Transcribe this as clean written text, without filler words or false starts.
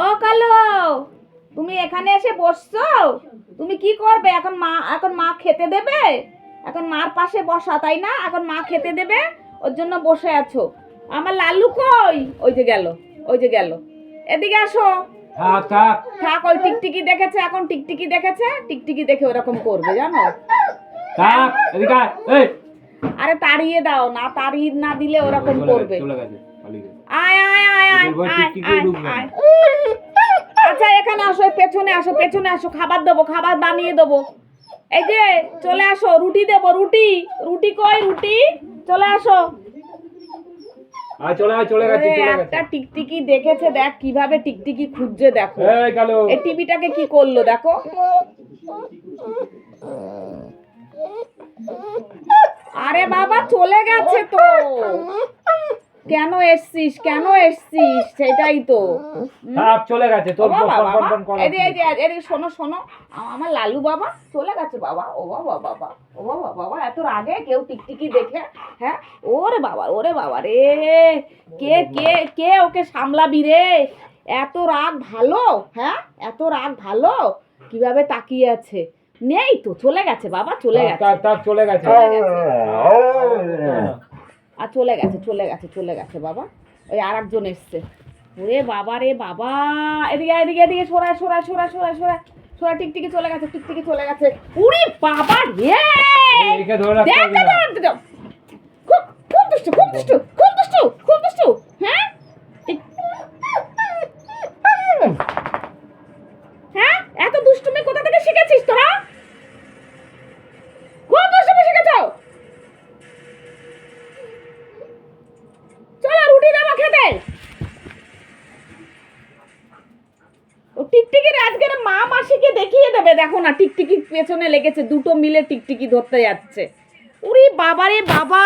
ও কালো, তুমি এখানে এসে বসছো? তুমি কি করবে এখন? মা খেতে দেবে? এখন মার পাশে বসা, তাই না? এখন মা খেতে দেবে, ওর জন্য বসে আছো। আমার লালু কই? ওই যে গেল, ওই যে গেল। এদিকে আসো। থাক থাক থাক, ওই টিকটিকি দেখেছে, এখন টিকটিকি দেখেছে, টিকটিকি দেখে ওরকম করবে, জানো? থাক, এদিকে আয়, এই আরে তাড়িয়ে দাও না, তাড়িয়ে না দিলে ওরকম চলে করবে। গেছে, চলে গেছে, পালিয়ে গেছে। আয় আয় আয় আয় এদের ঘরে আয় টিকটিকিও আয় ঢুকবে না। আয়। আচ্ছা এখানে আসো, পেছনে আসো, পেছনে আসো, খাবার দেবো, খাবার বানিয়ে দেবো। এই যে চলে আসো, রুটি দেবো, রুটি। রুটি কই? রুটি, চলে আসো। আয়, চলে আয়, চলে গেছে, ওরে, চলে একটা গেছে। টিকটিকি দেখেছে, দেখ কিভাবে টিকটিকি খুঁজছে, দেখো। এই গেল। এই টিভিটাকে কি করলো দেখো। আরে বাবা চলে গেছে তো। কেন এসছিস, কেন এসছিস? সেটাই তো। থাক, চলে গেছে, তোর ও বাবা, ফোন ফোন করা। এদিকে শোনো শোনো, আমার লালু বাবা চলে গেছে বাবা। ও বাবা বাবা, ও বাবা বাবা, এত রাগে কেউ টিকটিকি দেখে? হ্যাঁ, ওরে বাবা, ওরে বাবা রে, কে কে কে ওকে সামলাবি রে? এত রাগ ভালো? হ্যাঁ, এত রাগ ভালো? কিভাবে তাকিয়ে আছে? নেই তো, চলে গেছে বাবা, চলে গেছে। থাক থাক, চলে গেছে। আর চলে গেছে, চলে গেছে, চলে গেছে বাবা। ওই আর একজন এসছে। ওরে বাবা রে বাবা, এদিকে এদিকে এদিকে, সরা সরা সরা সরা সরা সরা, টিকটিকি চলে গেছে, টিকটিকি চলে গেছে। উরি বাবা রে, একে ধরে রাখতে হবে না। খুব খুব দুষ্টু, খুব দুষ্টু, খুব দুষ্টু, খুব দুষ্টু। হ্যাঁ, হ্যাঁ, এত দুষ্টুমি কোথা থেকে শিখেছিস তোরা? খুব দুষ্টুমি শিখেছ। চলো রুটি দেবো খেতে। ও টিকটিকির আজকের মা মাসিকে দেখিয়ে দেবে, দেখো না টিকটিকি পেছনে লেগেছে, দুটো মিলে টিকটিকি ধরতে যাচ্ছে। উরি বাবা রে বাবা।